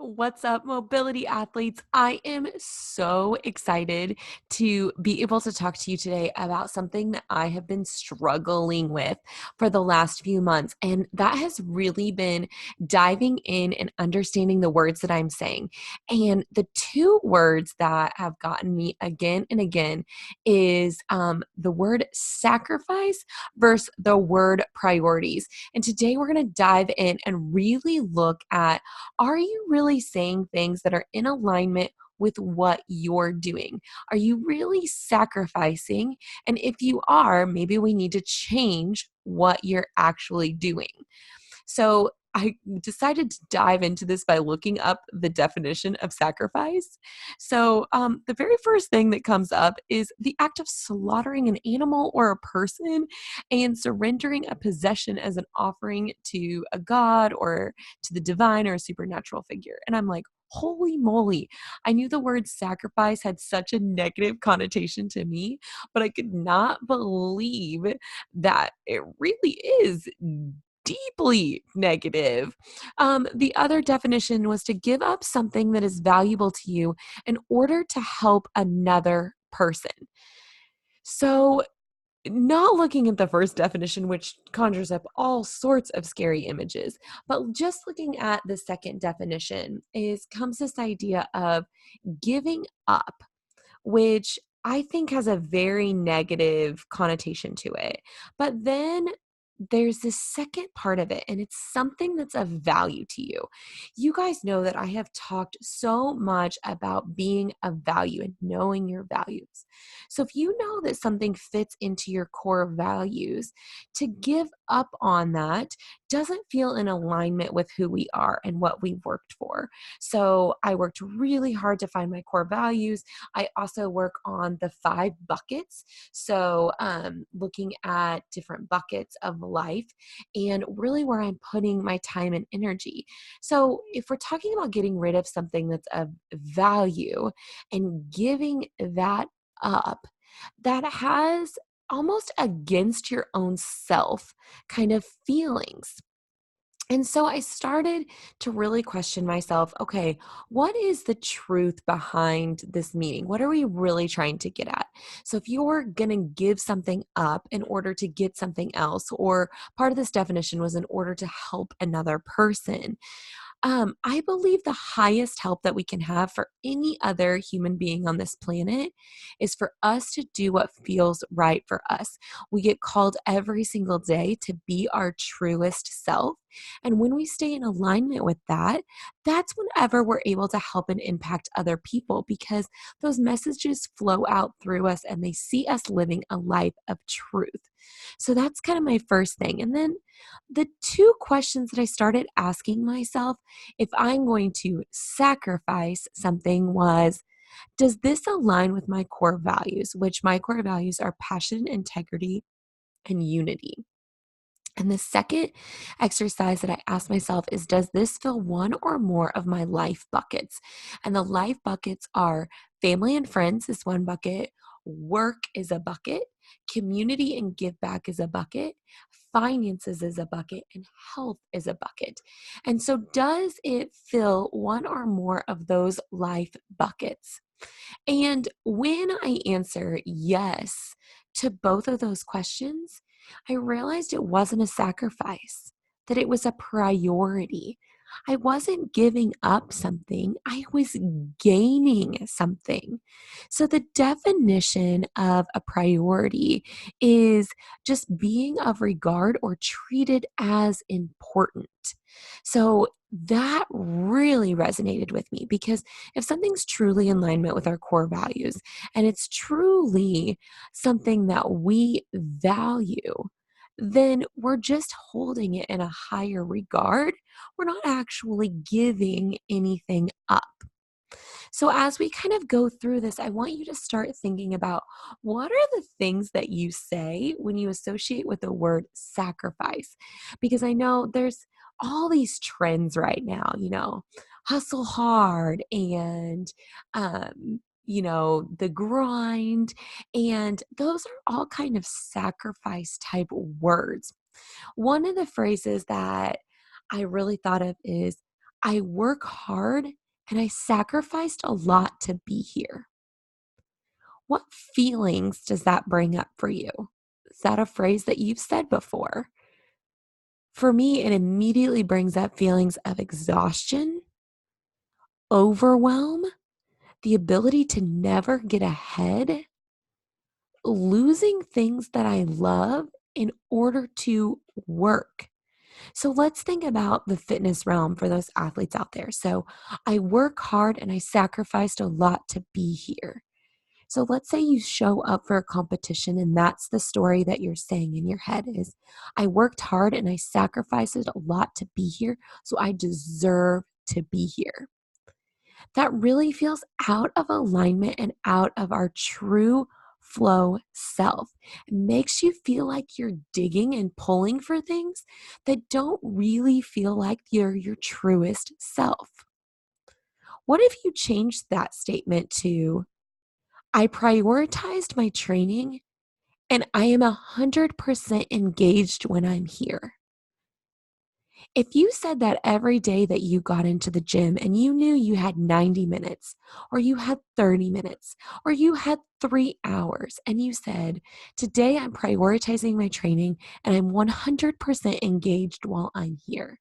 What's up, mobility athletes? I am so excited to be able to talk to you today about something that I have been struggling with for the last few months. And that has really been diving in and understanding the words that I'm saying. And the two words that have gotten me again and again is the word sacrifice versus the word priorities. And today we're going to dive in and really look at, are you really saying things that are in alignment with what you're doing? Are you really sacrificing? And if you are, maybe we need to change what you're actually doing. So I decided to dive into this by looking up the definition of sacrifice. So the very first thing that comes up is the act of slaughtering an animal or a person and surrendering a possession as an offering to a god or to the divine or a supernatural figure. And I'm like, holy moly. I knew the word sacrifice had such a negative connotation to me, but I could not believe that it really is deeply negative. The other definition was to give up something that is valuable to you in order to help another person. So, not looking at the first definition, which conjures up all sorts of scary images, but just looking at the second definition is comes this idea of giving up, which I think has a very negative connotation to it. But then there's this second part of it, and it's something that's of value to you. You guys know that I have talked so much about being of value and knowing your values. So if you know that something fits into your core values, to give up on that doesn't feel in alignment with who we are and what we worked for. So I worked really hard to find my core values. I also work on the 5 buckets. So looking at different buckets of life and really where I'm putting my time and energy. So if we're talking about getting rid of something that's of value and giving that up, that has almost against your own self kind of feelings. And so I started to really question myself, okay, what is the truth behind this meeting? What are we really trying to get at? So if you're going to give something up in order to get something else, or part of this definition was in order to help another person, I believe the highest help that we can have for any other human being on this planet is for us to do what feels right for us. We get called every single day to be our truest self. And when we stay in alignment with that, that's whenever we're able to help and impact other people because those messages flow out through us and they see us living a life of truth. So that's kind of my first thing. And then the two questions that I started asking myself if I'm going to sacrifice something was, does this align with my core values, which my core values are passion, integrity, and unity? And the second exercise that I asked myself is, does this fill one or more of my life buckets? And the life buckets are family and friends is one bucket, work is a bucket, community and give back is a bucket, finances is a bucket, and health is a bucket. And so, does it fill one or more of those life buckets? And when I answer yes to both of those questions, I realized it wasn't a sacrifice, that it was a priority. I wasn't giving up something, I was gaining something. So, the definition of a priority is just being of regard or treated as important. So, that really resonated with me because if something's truly in alignment with our core values and it's truly something that we value, then we're just holding it in a higher regard. We're not actually giving anything up. So, as we kind of go through this, I want you to start thinking about what are the things that you say when you associate with the word sacrifice? Because I know there's all these trends right now, hustle hard and, the grind. And those are all kind of sacrifice type words. One of the phrases that I really thought of is, I work hard and I sacrificed a lot to be here. What feelings does that bring up for you? Is that a phrase that you've said before? For me, it immediately brings up feelings of exhaustion, overwhelm, the ability to never get ahead, losing things that I love in order to work. So let's think about the fitness realm for those athletes out there. So I work hard and I sacrificed a lot to be here. So let's say you show up for a competition and that's the story that you're saying in your head is I worked hard and I sacrificed a lot to be here, so I deserve to be here. That really feels out of alignment and out of our true flow self. It makes you feel like you're digging and pulling for things that don't really feel like you're your truest self. What if you changed that statement to I prioritized my training and I am 100% engaged when I'm here? If you said that every day that you got into the gym and you knew you had 90 minutes, or you had 30 minutes, or you had 3 hours, and you said, today I'm prioritizing my training and I'm 100% engaged while I'm here.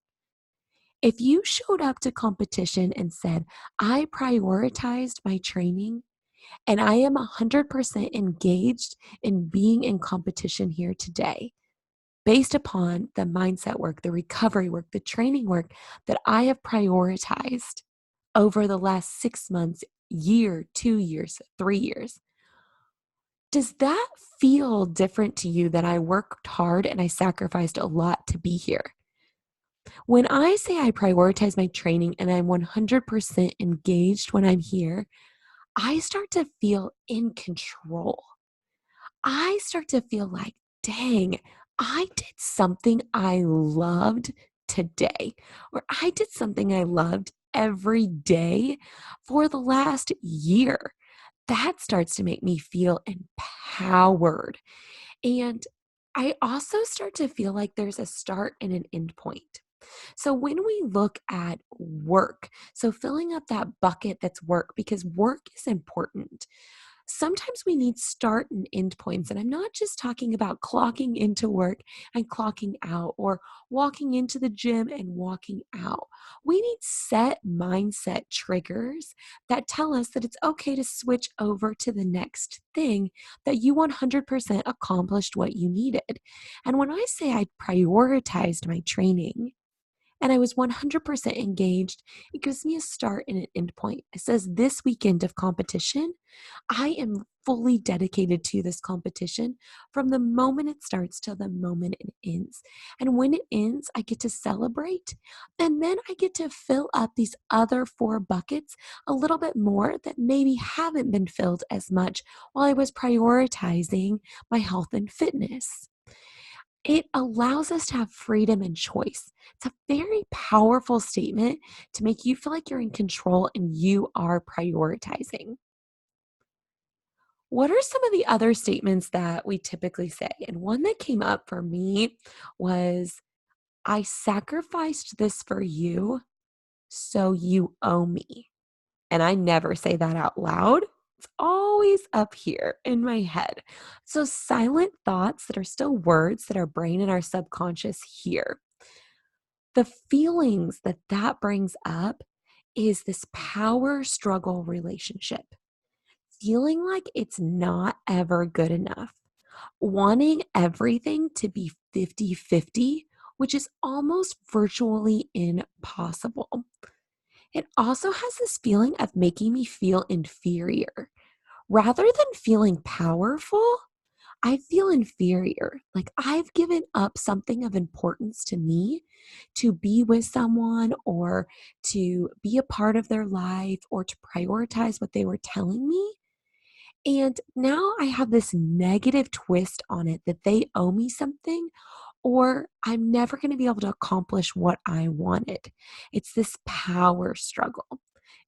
If you showed up to competition and said, I prioritized my training and I am 100% engaged in being in competition here today, based upon the mindset work, the recovery work, the training work that I have prioritized over the last 6 months, year, 2 years, 3 years. Does that feel different to you that I worked hard and I sacrificed a lot to be here? When I say I prioritize my training and I'm 100% engaged when I'm here, I start to feel in control. I start to feel like, dang, I did something I loved today, or I did something I loved every day for the last year. That starts to make me feel empowered. And I also start to feel like there's a start and an end point. So when we look at work, so filling up that bucket that's work, because work is important. Sometimes we need start and end points. And I'm not just talking about clocking into work and clocking out or walking into the gym and walking out. We need set mindset triggers that tell us that it's okay to switch over to the next thing, that you 100% accomplished what you needed. And when I say I prioritized my training, and I was 100% engaged, it gives me a start and an end point. It says this weekend of competition, I am fully dedicated to this competition from the moment it starts till the moment it ends. And when it ends, I get to celebrate. And then I get to fill up these other 4 buckets a little bit more that maybe haven't been filled as much while I was prioritizing my health and fitness. It allows us to have freedom and choice. It's a very powerful statement to make you feel like you're in control and you are prioritizing. What are some of the other statements that we typically say? And one that came up for me was, I sacrificed this for you, so you owe me. And I never say that out loud. It's always up here in my head. So silent thoughts that are still words that our brain and our subconscious hear. The feelings that that brings up is this power struggle relationship, feeling like it's not ever good enough, wanting everything to be 50-50, which is almost virtually impossible. It also has this feeling of making me feel inferior. Rather than feeling powerful, I feel inferior. Like I've given up something of importance to me to be with someone or to be a part of their life or to prioritize what they were telling me. And now I have this negative twist on it that they owe me something or I'm never going to be able to accomplish what I wanted. It's this power struggle.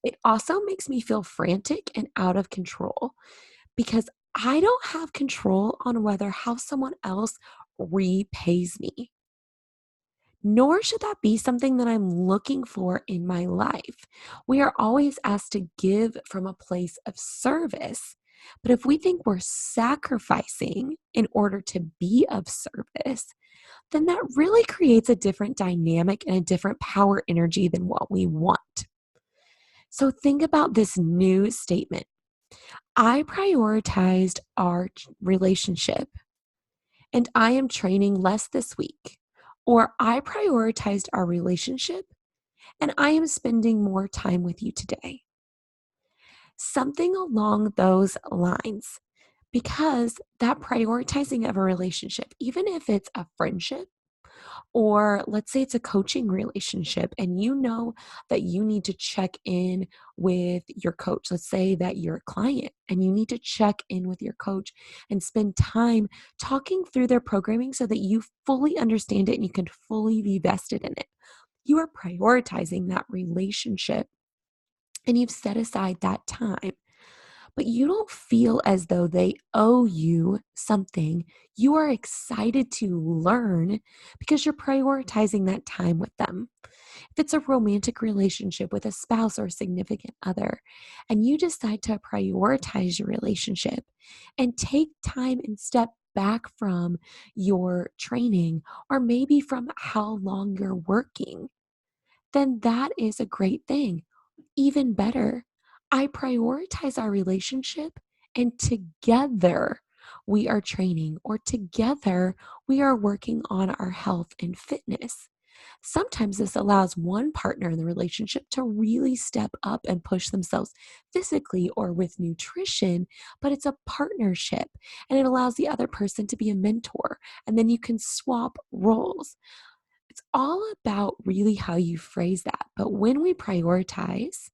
It also makes me feel frantic and out of control because I don't have control on whether how someone else repays me. nor should that be something that I'm looking for in my life. We are always asked to give from a place of service. But if we think we're sacrificing in order to be of service, then that really creates a different dynamic and a different power energy than what we want. So think about this new statement. I prioritized our relationship and I am training less this week. Or I prioritized our relationship and I am spending more time with you today. Something along those lines, because that prioritizing of a relationship, even if it's a friendship, or let's say it's a coaching relationship and you know that you need to check in with your coach. Let's say that you're a client and you need to check in with your coach and spend time talking through their programming so that you fully understand it and you can fully be vested in it. You are prioritizing that relationship and you've set aside that time, but you don't feel as though they owe you something. You are excited to learn because you're prioritizing that time with them. If it's a romantic relationship with a spouse or a significant other, and you decide to prioritize your relationship and take time and step back from your training or maybe from how long you're working, then that is a great thing. Even better, I prioritize our relationship and together we are training or together we are working on our health and fitness. Sometimes this allows one partner in the relationship to really step up and push themselves physically or with nutrition, but it's a partnership and it allows the other person to be a mentor. And then you can swap roles. It's all about really how you phrase that. But when we prioritize,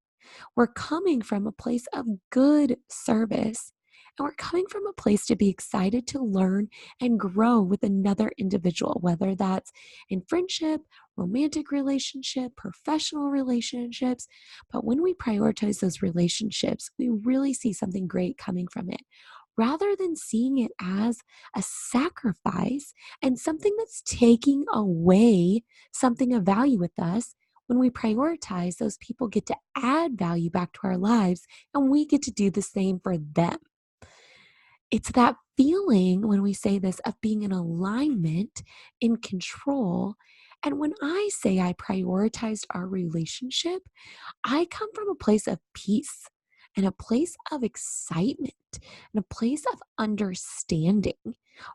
we're coming from a place of good service. And we're coming from a place to be excited to learn and grow with another individual, whether that's in friendship, romantic relationship, professional relationships. But when we prioritize those relationships, we really see something great coming from it. Rather than seeing it as a sacrifice and something that's taking away something of value with us, when we prioritize, those people get to add value back to our lives and we get to do the same for them. It's that feeling when we say this of being in alignment, in control. And when I say I prioritized our relationship, I come from a place of peace and a place of excitement and a place of understanding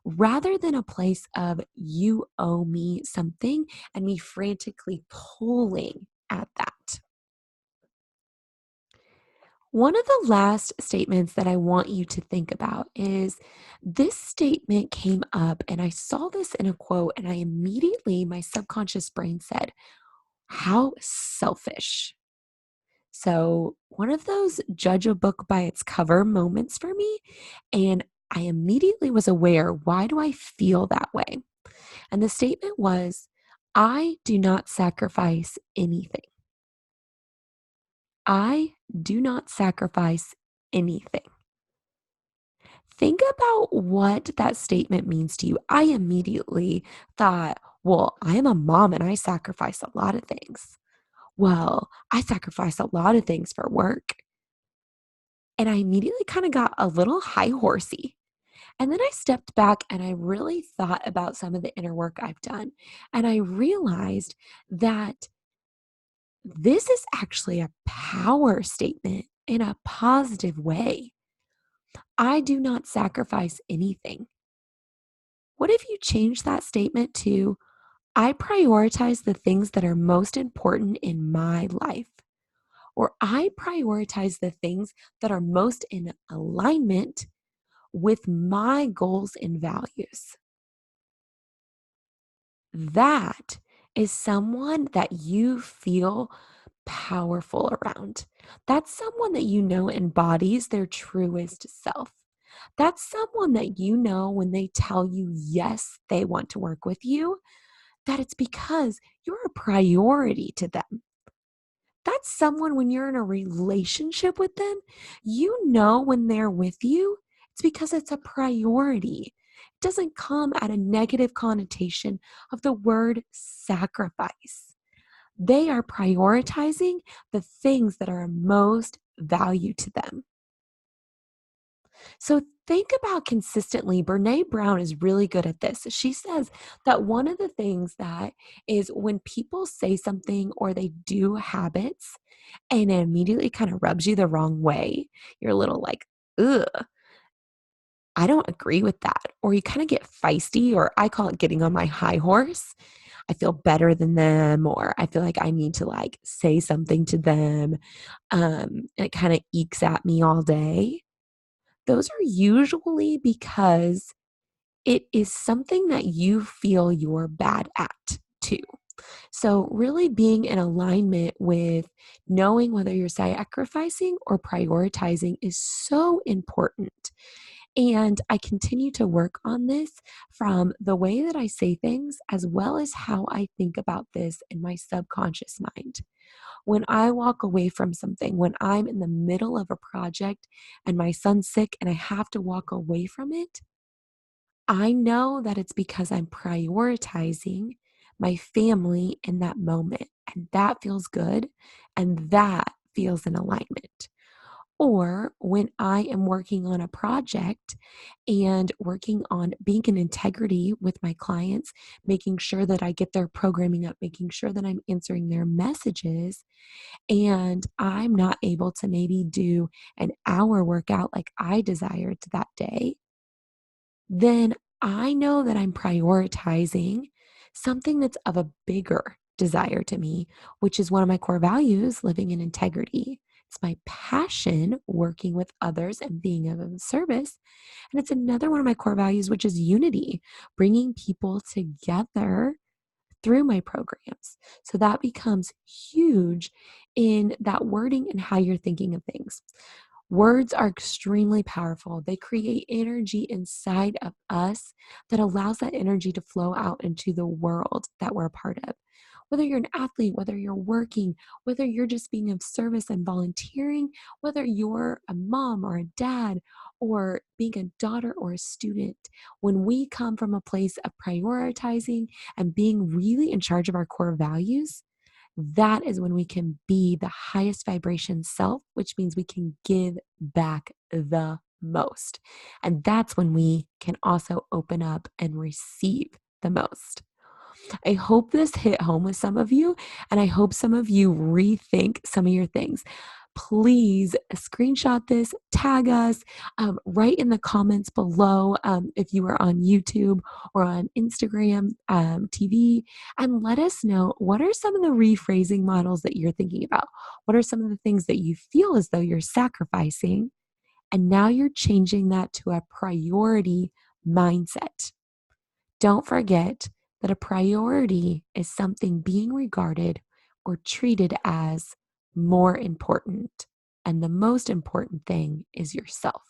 rather than a place of you owe me something and me frantically pulling at that. One of the last statements that I want you to think about is this statement came up, and I saw this in a quote, and I immediately, my subconscious brain said, how selfish. So, one of those judge a book by its cover moments for me. And I immediately was aware, why do I feel that way? And the statement was, I do not sacrifice anything. I do not sacrifice anything. Think about what that statement means to you. I immediately thought, well, I am a mom and I sacrifice a lot of things. Well, I sacrifice a lot of things for work. And I immediately kind of got a little high horsey. And then I stepped back and I really thought about some of the inner work I've done. And I realized that this is actually a power statement in a positive way. I do not sacrifice anything. What if you change that statement to, I prioritize the things that are most important in my life? Or I prioritize the things that are most in alignment with my goals and values. That is someone that you feel powerful around. That's someone that you know embodies their truest self. That's someone that you know when they tell you yes, they want to work with you, that it's because you're a priority to them. That's someone when you're in a relationship with them, you know when they're with you, it's because it's a priority. doesn't come at a negative connotation of the word sacrifice. They are prioritizing the things that are most value to them. So think about consistently. Brene Brown is really good at this. She says that one of the things that is when people say something or they do habits and it immediately kind of rubs you the wrong way, you're a little like, ugh, I don't agree with that. Or you kind of get feisty, or I call it getting on my high horse. I feel better than them, or I feel like I need to like say something to them. And it kind of ekes at me all day. Those are usually because it is something that you feel you're bad at too. So, really being in alignment with knowing whether you're sacrificing or prioritizing is so important. And I continue to work on this from the way that I say things, as well as how I think about this in my subconscious mind. When I walk away from something, when I'm in the middle of a project and my son's sick and I have to walk away from it, I know that it's because I'm prioritizing my family in that moment. And that feels good. And that feels in alignment. Or when I am working on a project and working on being in integrity with my clients, making sure that I get their programming up, making sure that I'm answering their messages, and I'm not able to maybe do an hour workout like I desired that day, then I know that I'm prioritizing something that's of a bigger desire to me, which is one of my core values, living in integrity. It's my passion, working with others and being of service. And it's another one of my core values, which is unity, bringing people together through my programs. So that becomes huge in that wording and how you're thinking of things. Words are extremely powerful. They create energy inside of us that allows that energy to flow out into the world that we're a part of. Whether you're an athlete, whether you're working, whether you're just being of service and volunteering, whether you're a mom or a dad, or being a daughter or a student, when we come from a place of prioritizing and being really in charge of our core values, that is when we can be the highest vibration self, which means we can give back the most. And that's when we can also open up and receive the most. I hope this hit home with some of you, and I hope some of you rethink some of your things. Please screenshot this, tag us, write in the comments below if you are on YouTube or on Instagram TV, and let us know what are some of the rephrasing models that you're thinking about? What are some of the things that you feel as though you're sacrificing? And now you're changing that to a priority mindset. Don't forget that a priority is something being regarded or treated as more important. And the most important thing is yourself.